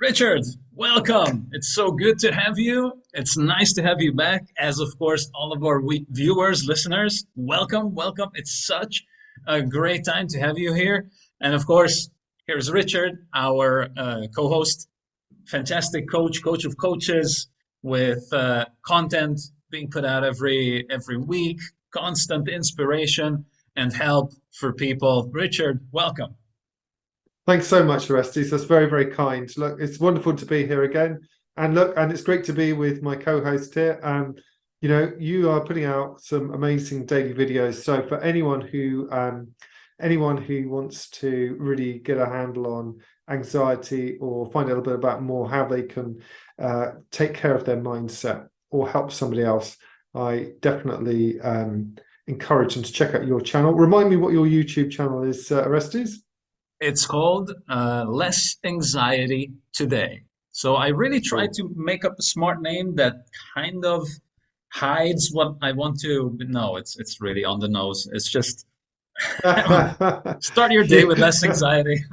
Richard, welcome. It's so good to have you. It's nice to have you back. As of course, all of our viewers, listeners, welcome, welcome. It's such a great time to have you here. And of course, here's Richard, our co-host, fantastic coach of coaches, with content being put out every week, constant inspiration and help for people. Richard, welcome. Thanks so much, Oresztesz. That's very, very kind. Look, it's wonderful to be here again. And it's great to be with my co-host here. You are putting out some amazing daily videos. So for anyone who wants to really get a handle on anxiety or find out a little bit about more how they can take care of their mindset or help somebody else, I definitely encourage them to check out your channel. Remind me what your YouTube channel is, Oresztesz? It's called Less Anxiety Today. So I really try to make up a smart name that kind of hides what I want to. No, it's really on the nose. It's just start your day with less anxiety.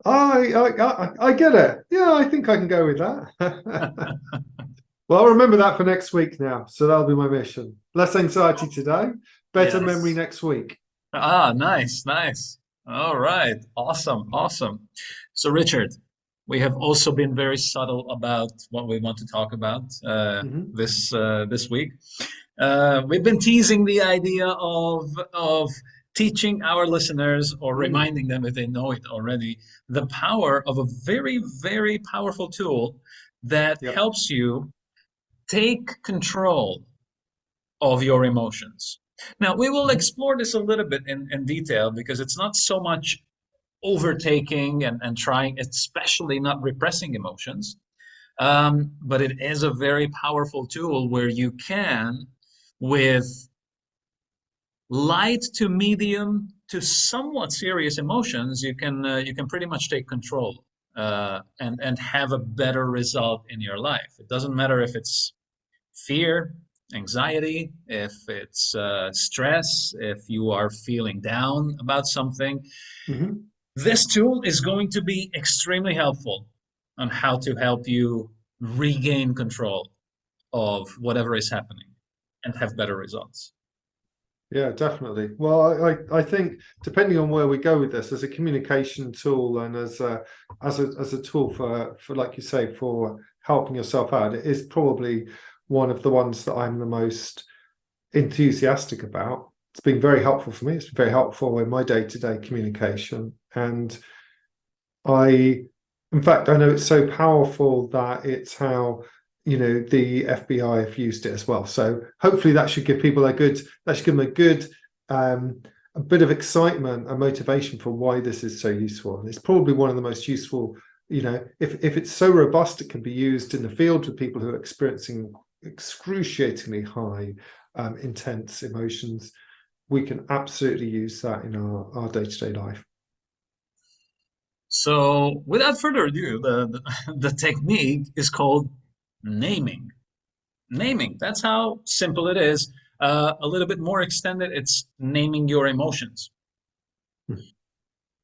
I get it. Yeah, I think I can go with that. Well, I'll remember that for next week now. So that'll be my mission. Less anxiety today, better memory Yes. next week. Ah, nice, nice. All right. Awesome, awesome. So, Richard, we have also been very subtle about what we want to talk about Mhm. this week. We've been teasing the idea of teaching our listeners or Mm. reminding them if they know it already, the power of a very, very powerful tool that Yep. helps you take control of your emotions. Now, we will Mhm. explore this a little bit in detail because it's not so much overtaking and trying, especially not repressing emotions. But it is a very powerful tool where you can, with light to medium to somewhat serious emotions, you can pretty much take control and have a better result in your life. It doesn't matter if it's fear, anxiety, if it's stress, if you are feeling down about something. Mhm. This tool is going to be extremely helpful on how to help you regain control of whatever is happening and have better results. Yeah, definitely. Well, I think depending on where we go with this, as a communication tool and as a tool for like you say for helping yourself out, it is probably one of the ones that I'm the most enthusiastic about. It's been very helpful for me. It's been very helpful in my day-to-day communication. And I, in fact, I know it's so powerful that it's how, the FBI have used it as well. So hopefully that should give people that should give them a bit of excitement and motivation for why this is so useful. And it's probably one of the most useful, if it's so robust, it can be used in the field with people who are experiencing excruciatingly high, intense emotions. We can absolutely use that in our day-to-day life. So, without further ado, the technique is called naming. Naming, that's how simple it is. A little bit more extended, it's naming your emotions.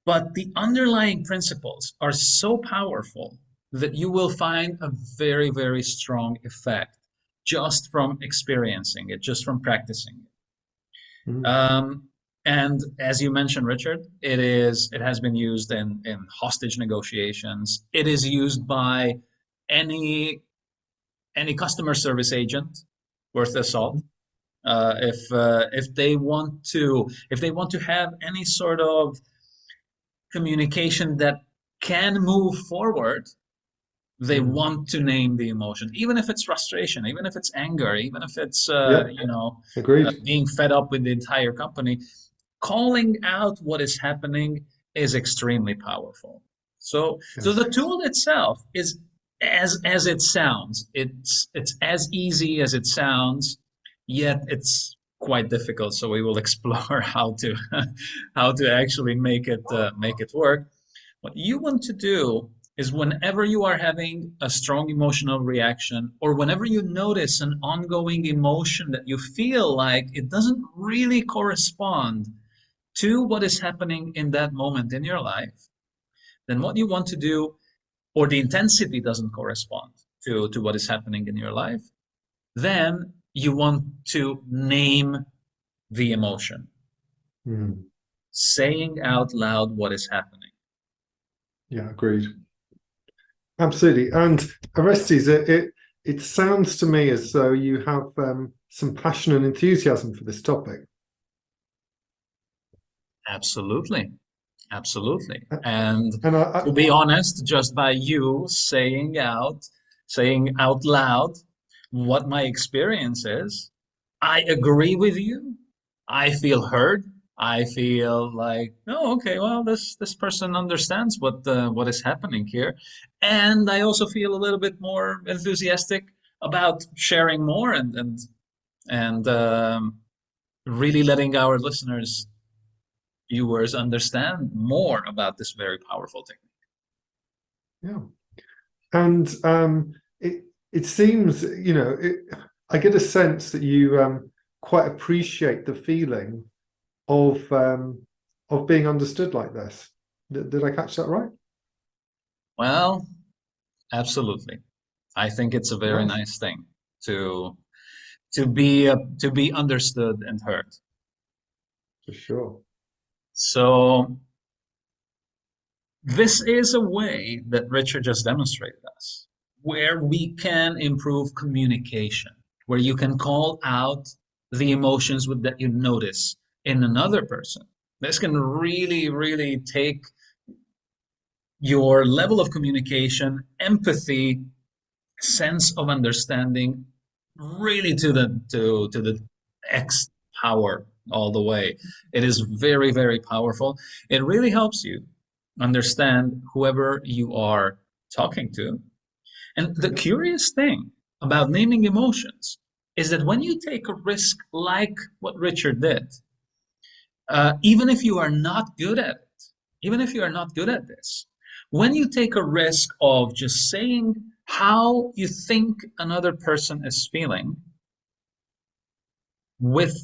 But the underlying principles are so powerful that you will find a very, very strong effect just from experiencing it, just from practicing it. Mm. And as you mentioned, Richard, it has been used in hostage negotiations. It is used by any any customer service agent worth their salt. If they want to have any sort of communication that can move forward, they Mm. want to name the emotion, even if it's frustration, even if it's anger, even if it's Yep, agreed. being fed up with the entire company. Calling out what is happening is extremely powerful. So Yes. the tool itself is as it sounds. It's as easy as it sounds, yet it's quite difficult. So we will explore how to how to actually make it work. What you want to do is whenever you are having a strong emotional reaction or whenever you notice an ongoing emotion that you feel like it doesn't really correspond to what is happening in that moment in your life, then what you want to do or the intensity doesn't correspond to what is happening in your life, then you want to name the emotion, Mm. saying out loud what is happening. Yeah, agreed. Absolutely. And Orestes, it sounds to me as though you have some passion and enthusiasm for this topic. Absolutely. Absolutely. Uh, And And to be honest, just by you saying out loud what my experience is, I agree with you. I feel heard. I feel like, oh, okay, well, this person understands what is happening here, and I also feel a little bit more enthusiastic about sharing more and really letting our listeners, viewers, understand more about this very powerful technique. yeah, and it seems, I get a sense that you quite appreciate the feeling of being understood like this. Did I catch that right? Well, absolutely. I think it's a very Nice, nice thing to to be understood and heard. for sure. So this is a way that Richard just demonstrated us, where we can improve communication, where you can call out the emotions that you notice in another person. This can really, really take your level of communication, empathy, sense of understanding really to the X power all the way. It is very, very powerful. It really helps you understand whoever you are talking to. And the Yep. curious thing about naming emotions is that when you take a risk like what Richard did, even if you are not good at it, even if you are not good at this, when you take a risk of just saying how you think another person is feeling, with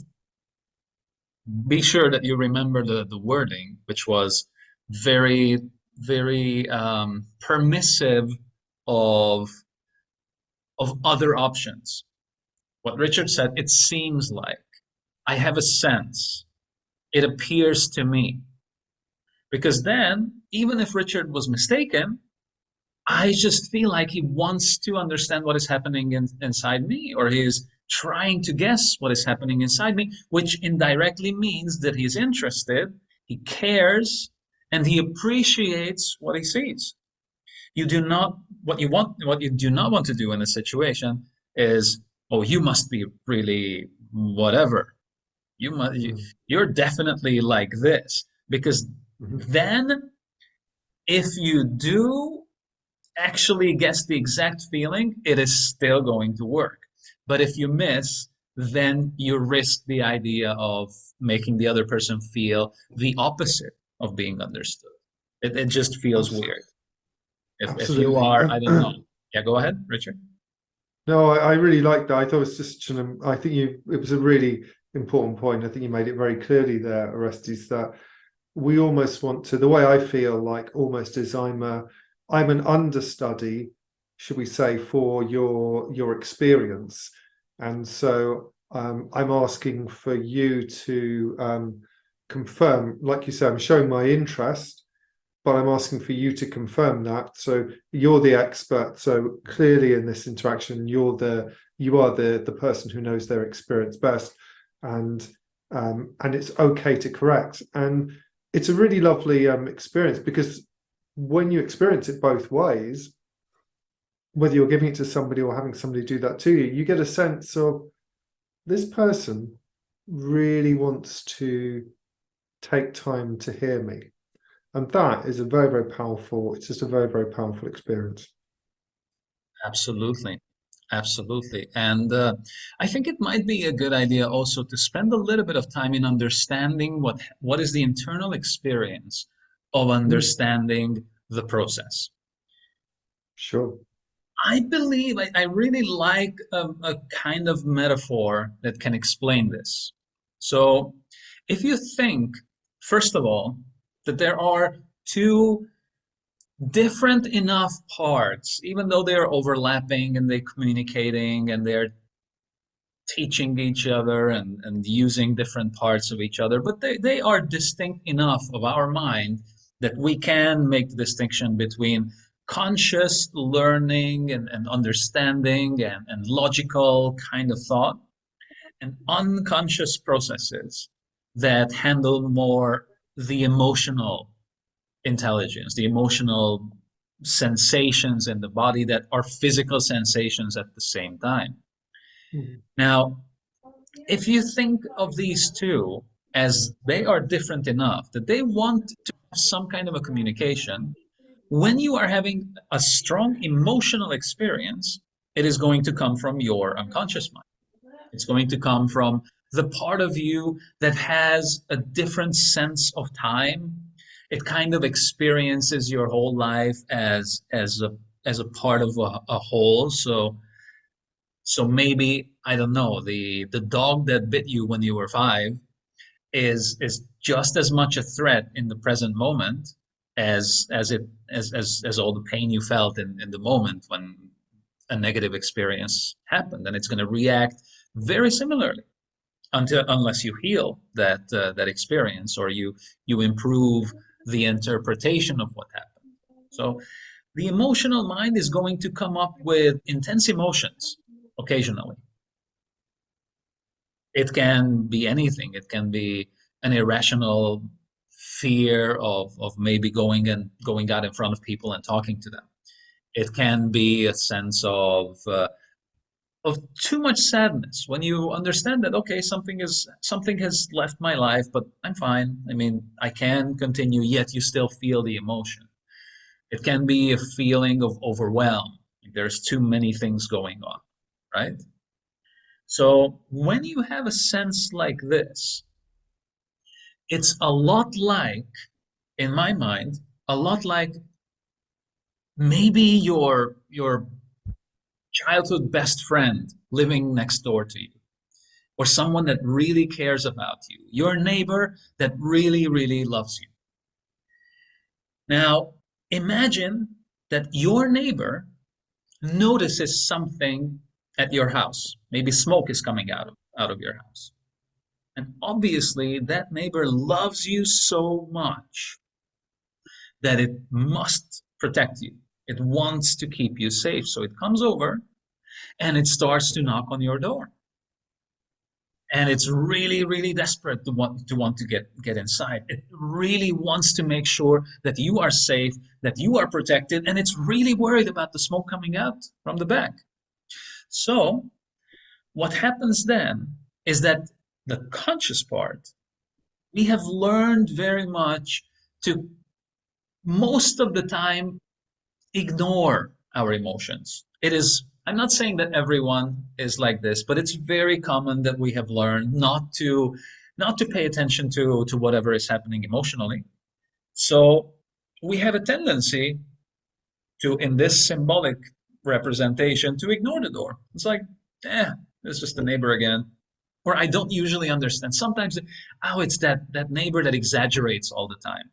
be sure that you remember the wording, which was very, very permissive of other options. What Richard said, it seems like, I have a sense, it appears to me. Because then, even if Richard was mistaken, I just feel like he wants to understand what is happening inside me, or he's trying to guess what is happening inside me, which indirectly means that he's interested, he cares, and he appreciates what he sees. You do not what you do not want to do in a situation is, oh, you must be really whatever. Mm. You're definitely like this, because Mhm. then if you do actually gets the exact feeling, it is still going to work. But if you miss, then you risk the idea of making the other person feel the opposite of being understood. It just feels Abs- weird. If you Absolutely. are, I don't know. Yeah, go ahead, Richard. No, I really like that. I thought it was just, I think it was a really important point. I think you made it very clearly there, Orestes, that we almost want to, the way I feel like almost is I'm an understudy, should we say, for your experience. And so I'm asking for you to confirm, like you say, I'm showing my interest, but I'm asking for you to confirm that. So you're the expert. So clearly in this interaction, you are the person who knows their experience best, and it's okay to correct. And it's a really lovely experience, because when you experience it both ways, whether you're giving it to somebody or having somebody do that to you, you get a sense of this person really wants to take time to hear me. And that is a very, very powerful, it's just a very, very powerful experience. Absolutely. Absolutely. And I think it might be a good idea also to spend a little bit of time in understanding what is the internal experience of Mm, understanding the process. sure. I believe I really like a kind of metaphor that can explain this. So, if you think, first of all, that there are two different enough parts, even though they're overlapping and they're communicating and they're teaching each other and using different parts of each other, but they are distinct enough of our mind that we can make the distinction between conscious learning and understanding and logical kind of thought and unconscious processes that handle more the emotional intelligence, the emotional sensations in the body that are physical sensations at the same time. Mhm. Now, if you think of these two as they are different enough that they want to have some kind of a communication, when you are having a strong emotional experience, it is going to come from your unconscious mind. It's going to come from the part of you that has a different sense of time. It kind of experiences your whole life as a part of a whole. So maybe I don't know, the dog that bit you when you were 5 is just as much a threat in the present moment as all the pain you felt in the moment when a negative experience happened, and it's going to react very similarly unless you heal that experience or you improve the interpretation of what happened. So the emotional mind is going to come up with intense emotions occasionally. It can be anything. It can be an irrational fear of maybe going out in front of people and talking to them. It can be a sense of too much sadness when you understand that okay, something has left my life, but I'm fine. I mean, I can continue, yet you still feel the emotion. It can be a feeling of overwhelm. There's too many things going on, right? So when you have a sense like this, it's a lot like, in my mind, a lot like maybe your childhood best friend living next door to you, or someone that really cares about you, your neighbor that really, really loves you. Now, imagine that your neighbor notices something at your house. Maybe smoke is coming out of your house. And obviously, that neighbor loves you so much that it must protect you. It wants to keep you safe. So it comes over and it starts to knock on your door. And it's really, really desperate to get inside. It really wants to make sure that you are safe, that you are protected, and it's really worried about the smoke coming out from the back. So what happens then is that the conscious part, we have learned very much to most of the time ignore our emotions. It is, I'm not saying that everyone is like this, but it's very common that we have learned not to pay attention to whatever is happening emotionally. So we have a tendency to, in this symbolic representation, to ignore the door. It's like, it's just the neighbor again. Or I don't usually understand. Sometimes, oh, it's that neighbor that exaggerates all the time.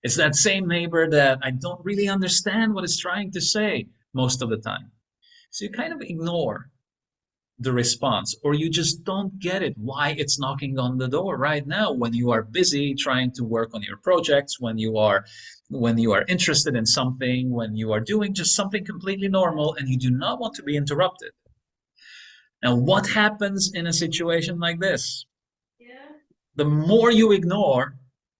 It's that same neighbor that I don't really understand what it's trying to say most of the time. So you kind of ignore the response, or you just don't get it why it's knocking on the door right now when you are busy trying to work on your projects, when you are interested in something, when you are doing just something completely normal and you do not want to be interrupted. Now, what happens in a situation like this? The more you ignore,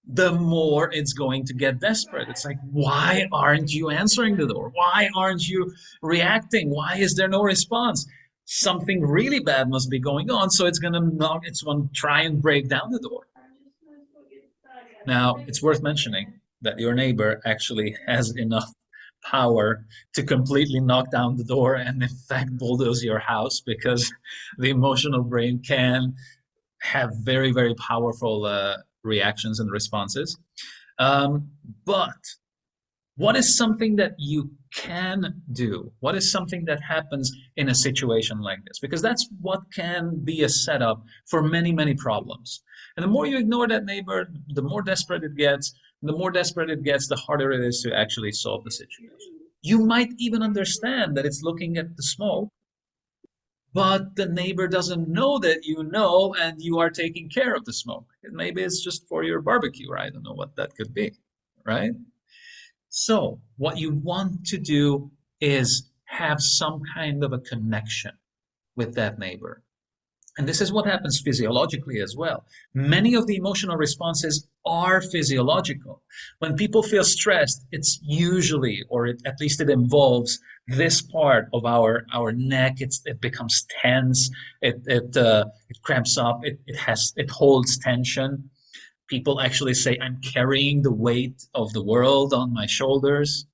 the more it's going to get desperate. It's like, why aren't you answering the door? Why aren't you reacting? Why is there no response? Something really bad must be going on. So it's going to try and break down the door. Now, it's worth mentioning that your neighbor actually has enough power to completely knock down the door and, in fact, bulldoze your house because the emotional brain can have very, very powerful reactions and responses. Um, but what is something that you can do? What is something that happens in a situation like this? Because that's what can be a setup for many, many problems. And the more you ignore that neighbor, the more desperate it gets, The more desperate it gets, the harder it is to actually solve the situation. You might even understand that it's looking at the smoke, but the neighbor doesn't know that you know and you are taking care of the smoke. Maybe it's just for your barbecue, or I don't know what that could be, right? So, what you want to do is have some kind of a connection with that neighbor. And this is what happens physiologically as well. Many of the emotional responses are physiological. When people feel stressed, it's usually, or at least it involves this part of our neck. It becomes tense. It cramps up. It holds tension. People actually say, "I'm carrying the weight of the world on my shoulders."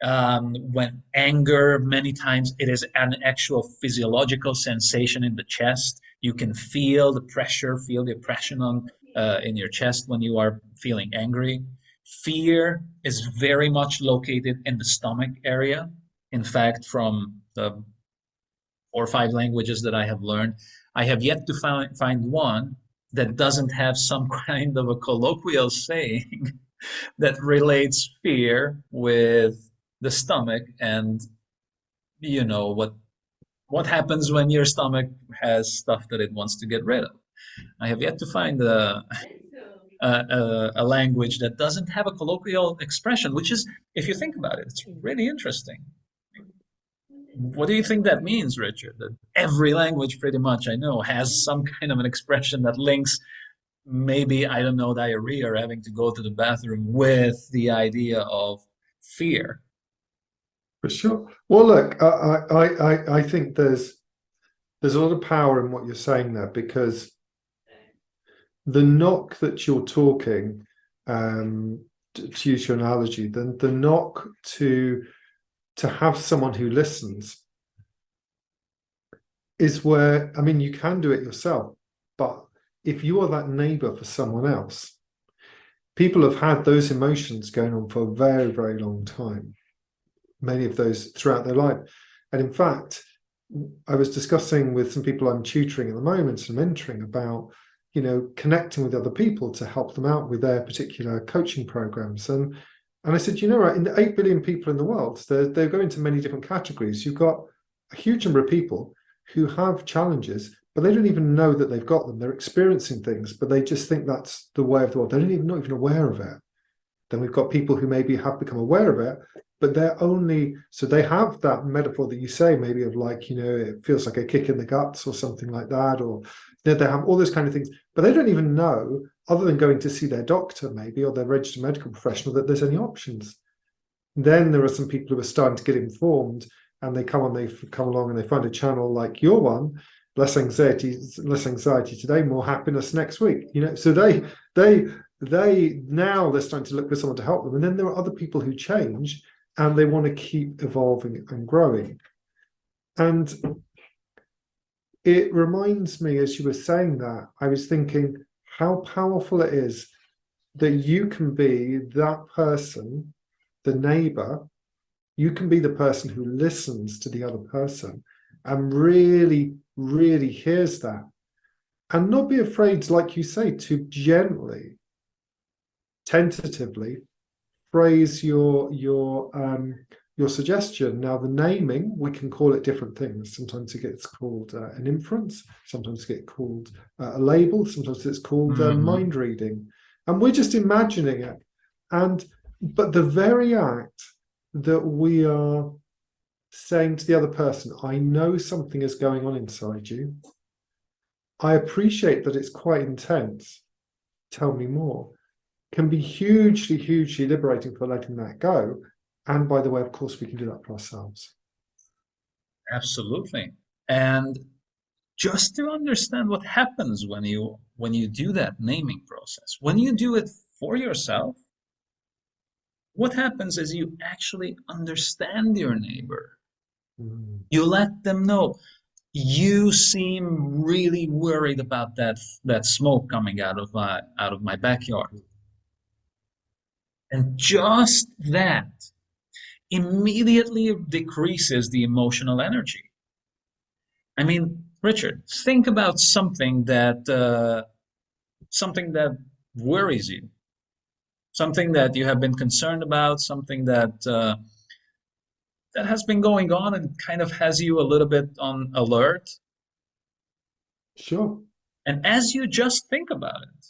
When anger, many times it is an actual physiological sensation in the chest. You can feel the pressure, feel the oppression on in your chest when you are feeling angry. Fear is very much located in the stomach area. In fact, from the 4 or 5 languages that I have learned, I have yet to find one that doesn't have some kind of a colloquial saying that relates fear with the stomach, and what happens when your stomach has stuff that it wants to get rid of. I have yet to find a language that doesn't have a colloquial expression, which is, if you think about it, it's really interesting. What do you think that means, Richard? That every language pretty much I know has some kind of an expression that links, maybe, I don't know, diarrhea or having to go to the bathroom with the idea of fear. For sure. Well, look, I think there's a lot of power in what you're saying there, because the knock that you're talking, to use your analogy, the knock to have someone who listens is where, I mean, you can do it yourself, but if you are that neighbor for someone else, people have had those emotions going on for a very, very long time, many of those throughout their life. And in fact, I was discussing with some people I'm tutoring at the moment and mentoring about, connecting with other people to help them out with their particular coaching programs. And I said, right, in the 8 billion people in the world, they go into many different categories. You've got a huge number of people who have challenges, but they don't even know that they've got them. They're experiencing things, but they just think that's the way of the world. They're not even aware of it. Then we've got people who maybe have become aware of it, but so they have that metaphor that you say, maybe of like, it feels like a kick in the guts or something like that, or they have all those kind of things, but they don't even know, other than going to see their doctor maybe, or their registered medical professional, that there's any options. Then there are some people who are starting to get informed, and they come along and they find a channel like your one, less anxiety today, more happiness next week. So they now they're starting to look for someone to help them. And then there are other people who change and they want to keep evolving and growing. And it reminds me, as you were saying that, I was thinking how powerful it is that you can be that person, the neighbor. You can be the person who listens to the other person and really, really hears that, and not be afraid, like you say, to gently, tentatively phrase your suggestion. Now, the naming, we can call it different things. Sometimes it gets called an inference, sometimes it gets called a label, sometimes it's called mind reading, and we're just imagining it. But the very act that we are saying to the other person, I know something is going on inside you, I appreciate that it's quite intense, tell me more, can be hugely, hugely liberating for letting that go. And by the way, of course, we can do that for ourselves. Absolutely. And just to understand what happens when you do that naming process, when you do it for yourself, what happens is you actually understand your neighbor. You let them know, you seem really worried about that smoke coming out of my backyard. And just that immediately decreases the emotional energy. I mean, Richard, think about something that worries you. Something that you have been concerned about, something that that has been going on and kind of has you a little bit on alert. Sure, And as you just think about it,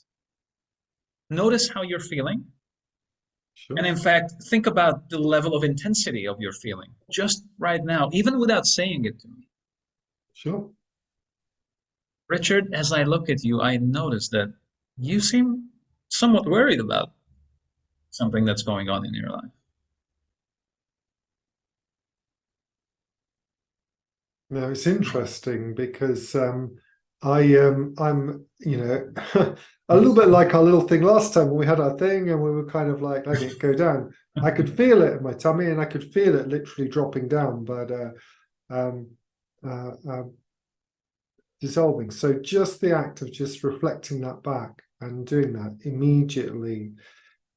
notice how you're feeling. And sure, in fact, think about the level of intensity of your feeling just right now, even without saying it to me. sure. Richard, as I look at you, I notice that you seem somewhat worried about something that's going on in your life. No, it's interesting because I'm a little bit like our little thing last time when we had our thing and we were kind of like letting it go down. I could feel it in my tummy and I could feel it literally dropping down, but um, uh, uh, dissolving. So just the act of just reflecting that back and doing that immediately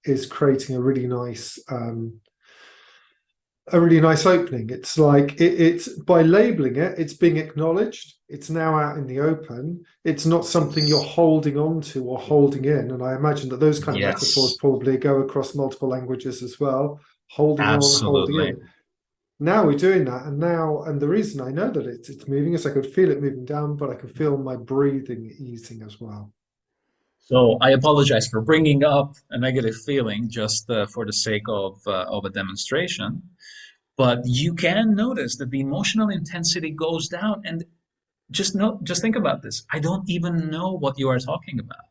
is creating a really nice opening. It's like it's by labeling it, it's being acknowledged. It's now out in the open. It's not something you're holding on to or holding in. And I imagine that those kind of metaphors Yes, probably go across multiple languages as well. Holding on, holding absolutely. in. Now we're doing that, and the reason I know that it's moving is I could feel it moving down, but I could feel my breathing easing as well. So I apologize for bringing up a negative feeling just for the sake of a demonstration. But you can notice that the emotional intensity goes down, and just think about this. I don't even know what you are talking about.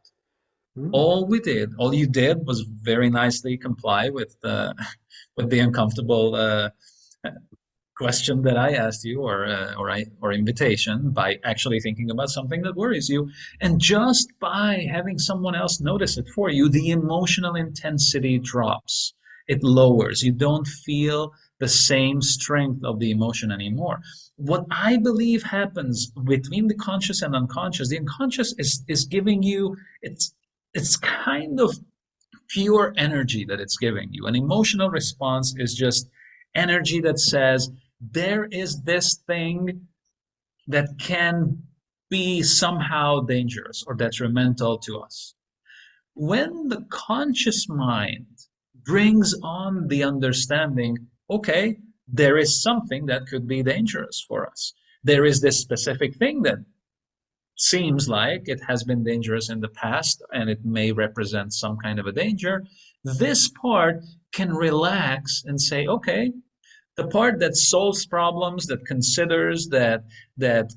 Mm, All you did was very nicely comply with with the uncomfortable question that I asked you, or invitation, by actually thinking about something that worries you, and just by having someone else notice it for you, the emotional intensity drops. It lowers. You don't feel the same strength of the emotion anymore. What I believe happens between the conscious and unconscious, the unconscious is giving you it's kind of pure energy that it's giving you. An emotional response is just energy that says, there is this thing that can be somehow dangerous or detrimental to us. When the conscious mind brings on the understanding, okay, there is something that could be dangerous for us. There is this specific thing that seems like it has been dangerous in the past and it may represent some kind of a danger. This part can relax and say, okay, the part that solves problems, that considers, that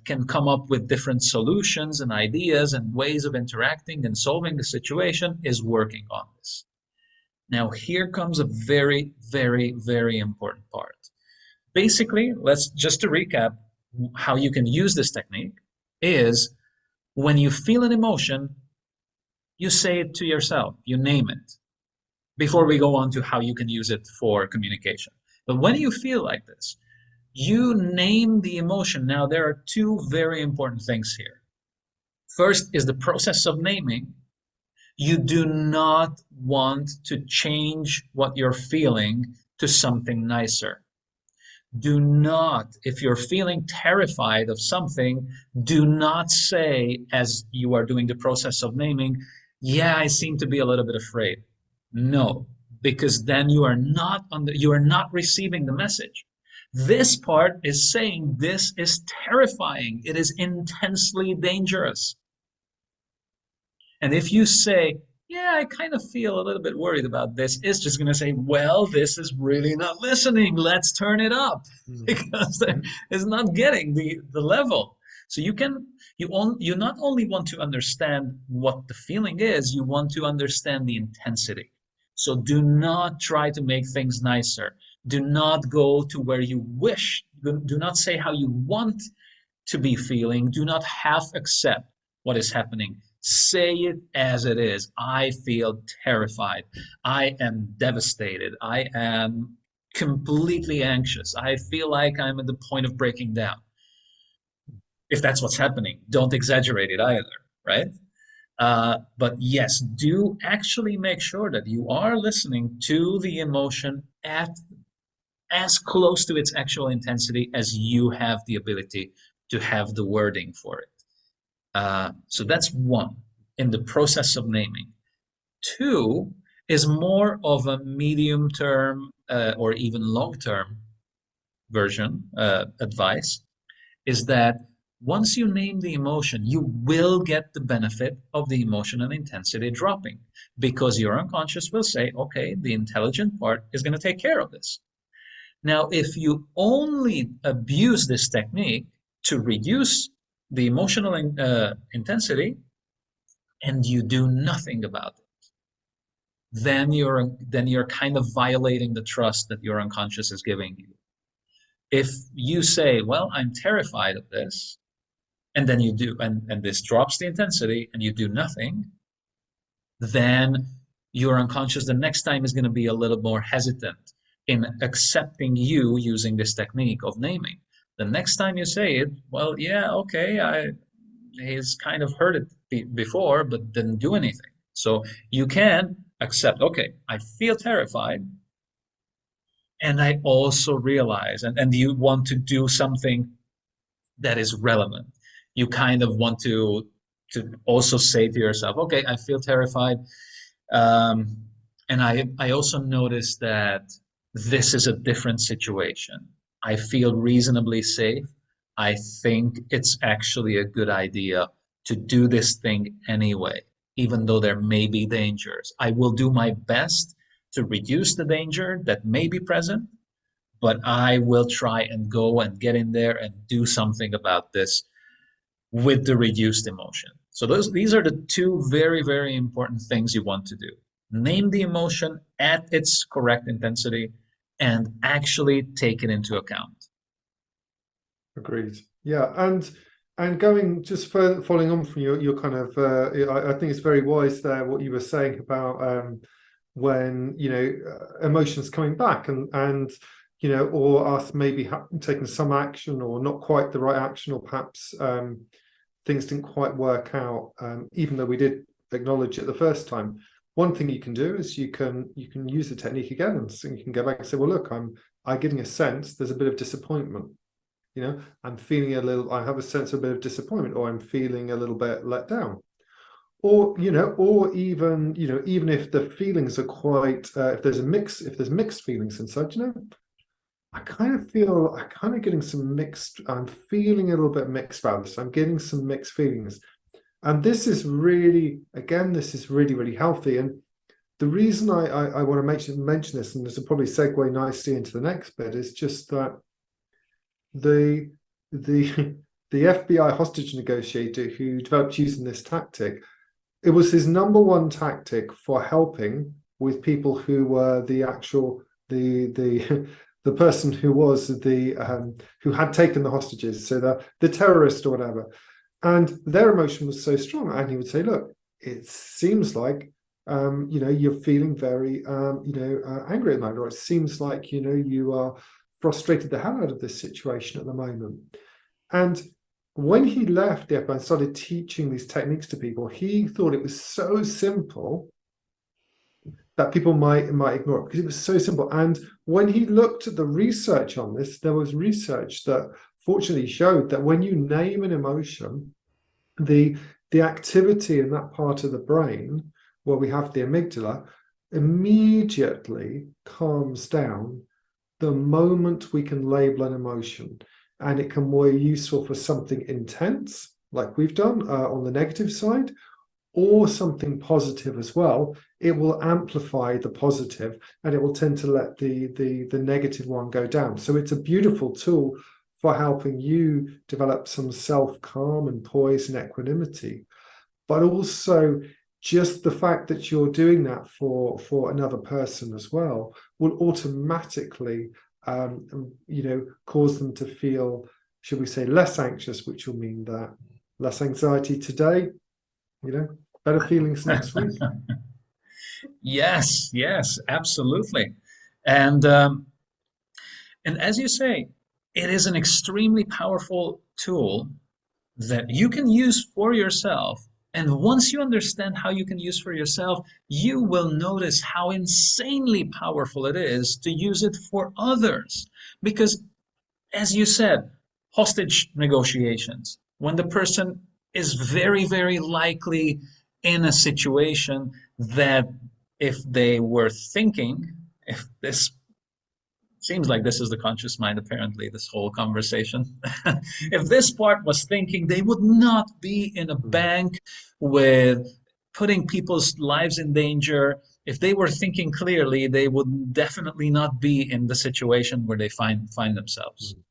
can come up with different solutions and ideas and ways of interacting and solving the situation is working on this. Now here comes a very, very, very important part. Basically, let's just to recap how you can use this technique is when you feel an emotion, you say it to yourself, you name it, before we go on to how you can use it for communication. But when you feel like this, you name the emotion. Now, there are two very important things here. First is the process of naming. You do not want to change what you're feeling to something nicer. Do not, if you're feeling terrified of something, do not say, as you are doing the process of naming, yeah, I seem to be a little bit afraid. No, because then you are not receiving the message. This part is saying this is terrifying. It is intensely dangerous. And if you say, yeah, I kind of feel a little bit worried about this, it's just going to say, well, this is really not listening. Let's turn it up mm, because mm, it's not getting the level. So you not only want to understand what the feeling is, you want to understand the intensity. So do not try to make things nicer. Do not go to where you wish. Do not say how you want to be feeling. Do not half accept what is happening. Say it as it is. I feel terrified. I am devastated. I am completely anxious. I feel like I'm at the point of breaking down. If that's what's happening, don't exaggerate it either, right? But yes, do actually make sure that you are listening to the emotion at as close to its actual intensity as you have the ability to have the wording for it. So that's one in the process of naming. Two, is more of a medium term or even long term version advice, is that once you name the emotion, you will get the benefit of the emotional intensity dropping because your unconscious will say, okay, the intelligent part is going to take care of this. Now, if you only abuse this technique to reduce the emotional intensity and you do nothing about it, then you're kind of violating the trust that your unconscious is giving you. If you say, well, I'm terrified of this, and then you do, and this drops the intensity and you do nothing, then your unconscious the next time is going to be a little more hesitant in accepting you using this technique of naming. The next time you say it, well, yeah, okay, he's kind of heard it before, but didn't do anything. So you can accept, okay, I feel terrified, and I also realize, and you want to do something that is relevant. You kind of want to also say to yourself, okay, I feel terrified. Um, and I also noticed that this is a different situation. I feel reasonably safe. I think it's actually a good idea to do this thing anyway, even though there may be dangers. I will do my best to reduce the danger that may be present, but I will try and go and get in there and do something about this with the reduced emotion. So these are the two very, very important things you want to do. Name the emotion at its correct intensity and actually take it into account. Agreed. Yeah, and going just further, following on from your kind of, I think it's very wise there what you were saying about when emotions coming back and or us maybe taking some action or not quite the right action, or perhaps things didn't quite work out, even though we did acknowledge it the first time. One thing you can do is you can use the technique again, and so you can go back and say, well, look, I'm getting a sense there's a bit of disappointment. I'm feeling I have a sense of a bit of disappointment, or I'm feeling a little bit let down. Or, or even, even if the feelings are quite, if there's mixed feelings inside, I kind of getting some mixed, I'm feeling a little bit mixed about this. I'm getting some mixed feelings. And this is really, again, this is really, really healthy. And the reason I want to mention this, and this will probably segue nicely into the next bit, is just that the FBI hostage negotiator who developed using this tactic, it was his number one tactic for helping with people who were the person who was who had taken the hostages, so the terrorist or whatever, and their emotion was so strong. And he would say, look, it seems like you're feeling very angry at the moment, or it seems like you are frustrated the hell out of this situation at the moment. And when he left the FBI and started teaching these techniques to people, he thought it was so simple that people might ignore it because it was so simple. And when he looked at the research on this, there was research that fortunately showed that when you name an emotion, the activity in that part of the brain where we have the amygdala immediately calms down the moment we can label an emotion, and it can be useful for something intense, like we've done on the negative side, or something positive as well. It will amplify the positive, and it will tend to let the negative one go down. So it's a beautiful tool for helping you develop some self-calm and poise and equanimity. But also, just the fact that you're doing that for another person as well will automatically cause them to feel, should we say, less anxious, which will mean that less anxiety today, better feelings next week. Yes, absolutely. And as you say, it is an extremely powerful tool that you can use for yourself. And once you understand how you can use for yourself, you will notice how insanely powerful it is to use it for others. Because, as you said, hostage negotiations, when the person is very, very likely in a situation that if they were thinking, if this seems like this is the conscious mind, apparently, this whole conversation. If this part was thinking, they would not be in a Mm. bank with putting people's lives in danger. If they were thinking clearly, they would definitely not be in the situation where they find themselves. Mm.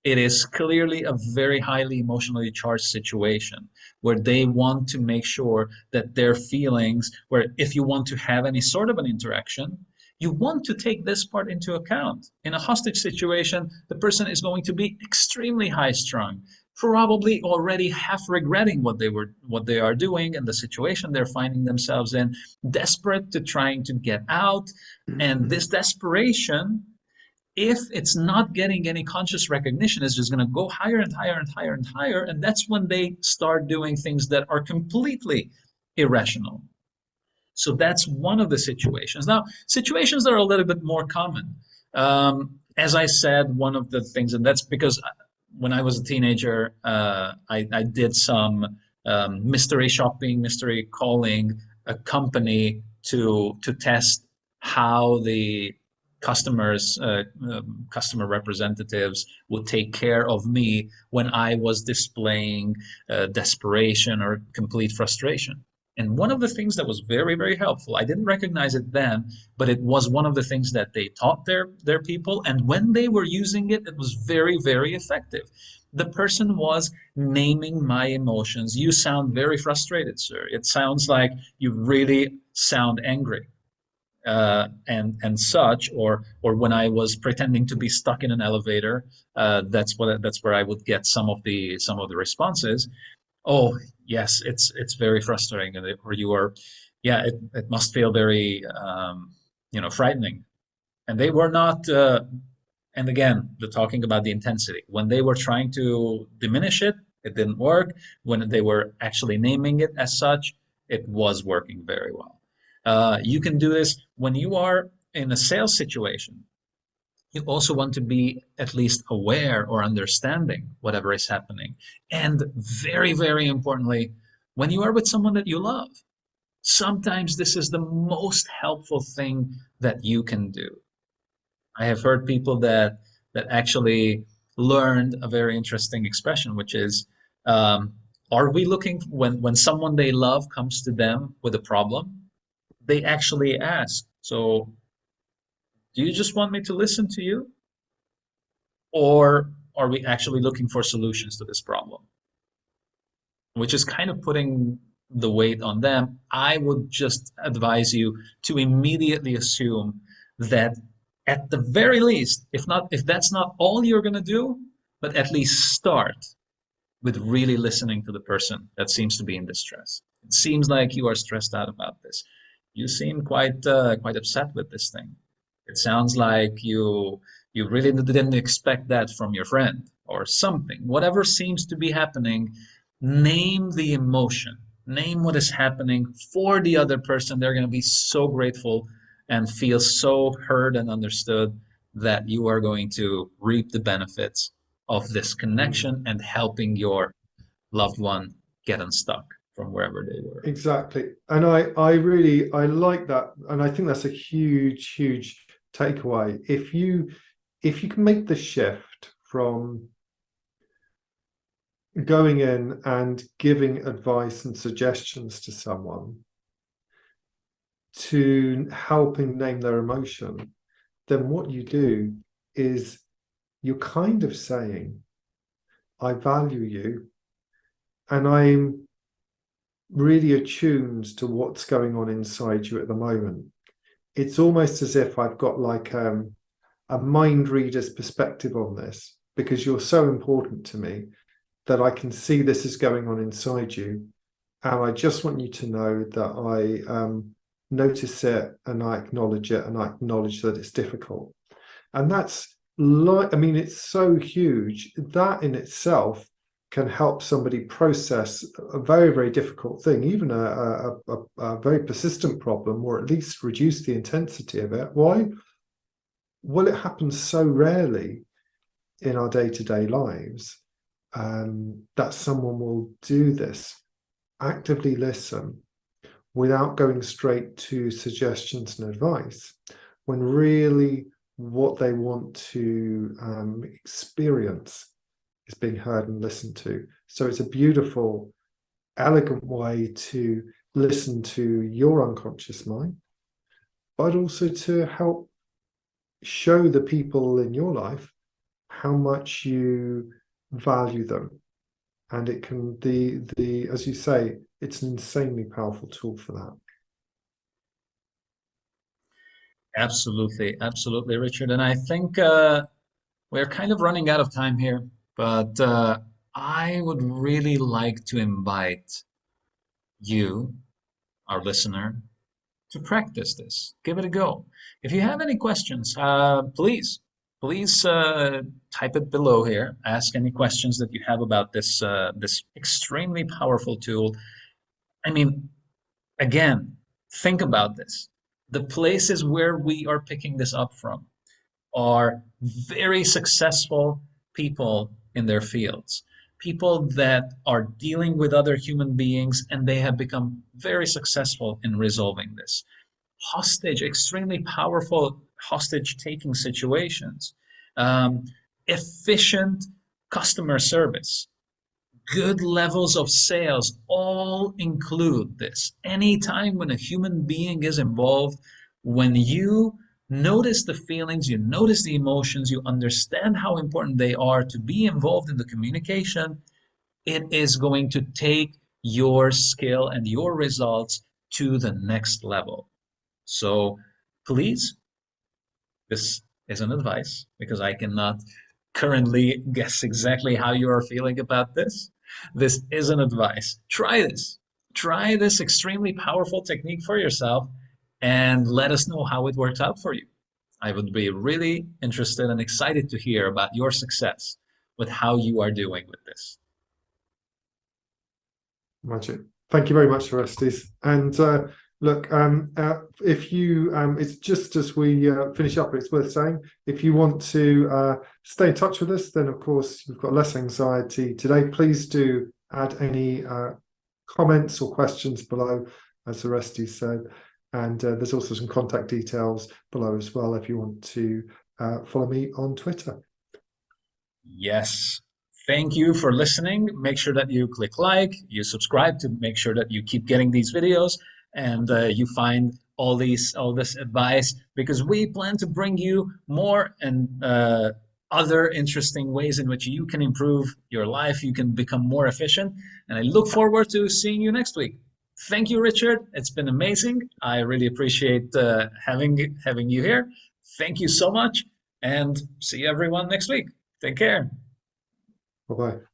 It is clearly a very highly emotionally charged situation where they want to make sure that their feelings, where if you want to have any sort of an interaction, you want to take this part into account. In a hostage situation, the person is going to be extremely high strung, probably already half regretting what they are doing and the situation they're finding themselves in, desperate to trying to get out. And this desperation, if it's not getting any conscious recognition, is just going to go higher and higher and higher and higher. And that's when they start doing things that are completely irrational. So that's one of the situations. Now, situations that are a little bit more common. As I said, one of the things, and that's because when I was a teenager, I did some mystery shopping, mystery calling a company to test how the customer representatives would take care of me when I was displaying desperation or complete frustration. And one of the things that was very, very helpful, I didn't recognize it then, but it was one of the things that they taught their people. And when they were using it, it was very, very effective. The person was naming my emotions. You sound very frustrated, sir. It sounds like you really sound angry. And such, or when I was pretending to be stuck in an elevator, that's where I would get some of the responses. Oh, yes, it's very frustrating, or you are, yeah, it must feel very, frightening. And they were not, and again, the talking about the intensity. When they were trying to diminish it, it didn't work. When they were actually naming it as such, it was working very well. You can do this when you are in a sales situation. You also want to be at least aware or understanding whatever is happening. And very, very importantly, when you are with someone that you love, sometimes this is the most helpful thing that you can do. I have heard people that actually learned a very interesting expression, which is, are we looking when someone they love comes to them with a problem, they actually ask, so do you just want me to listen to you? Or are we actually looking for solutions to this problem? Which is kind of putting the weight on them. I would just advise you to immediately assume that at the very least, if that's not all you're going to do, but at least start with really listening to the person that seems to be in distress. It seems like you are stressed out about this. You seem quite upset with this thing. It sounds like you really didn't expect that from your friend or something. Whatever seems to be happening, name the emotion. Name what is happening for the other person. They're going to be so grateful and feel so heard and understood that you are going to reap the benefits of this Mm. connection and helping your loved one get unstuck from wherever they were. Exactly. And I really I like that. And I think that's a huge, huge takeaway. If you can make the shift from going in and giving advice and suggestions to someone to helping name their emotion, then what you do is you're kind of saying, I value you and I'm really attuned to what's going on inside you at the moment. It's almost as if I've got like a mind reader's perspective on this because you're so important to me that I can see this is going on inside you. And I just want you to know that I notice it and I acknowledge it and I acknowledge that it's difficult. And that's like, I mean, it's so huge. That in itself can help somebody process a very, very difficult thing, even a very persistent problem, or at least reduce the intensity of it. Why? Well, it happens so rarely in our day-to-day lives that someone will do this, actively listen, without going straight to suggestions and advice, when really what they want to experience is being heard and listened to. So it's a beautiful, elegant way to listen to your unconscious mind, but also to help show the people in your life how much you value them. And it can, as you say, it's an insanely powerful tool for that. Absolutely, absolutely, Richard. And I think we're kind of running out of time here, but I would really like to invite you, our listener, to practice this. Give it a go. If you have any questions, please type it below here. Ask any questions that you have about this extremely powerful tool. I mean, again, think about this. The places where we are picking this up from are very successful people in their fields, people that are dealing with other human beings and they have become very successful in resolving this. Hostage, extremely powerful hostage taking situations, um, efficient customer service, good levels of sales all include this. Anytime when a human being is involved, when you notice the feelings, you notice the emotions, you understand how important they are to be involved in the communication, it is going to take your skill and your results to the next level. So please, this is an advice because I cannot currently guess exactly how you are feeling about this. This is an advice. Try this. Try this extremely powerful technique for yourself and let us know how it works out for you. I would be really interested and excited to hear about your success with how you are doing with this. Magic. Thank you very much, Oresztesz. And look, if you, it's just as we finish up, it's worth saying, if you want to stay in touch with us, then of course you've got less anxiety today. Please do add any comments or questions below, as Oresztesz said. And there's also some contact details below as well if you want to follow me on Twitter. Yes. Thank you for listening. Make sure that you click like, you subscribe to make sure that you keep getting these videos and you find all this advice because we plan to bring you more and other interesting ways in which you can improve your life, you can become more efficient. And I look forward to seeing you next week. Thank you, Richard. It's been amazing. I really appreciate having you here. Thank you so much, and see everyone next week. Take care. Bye-bye.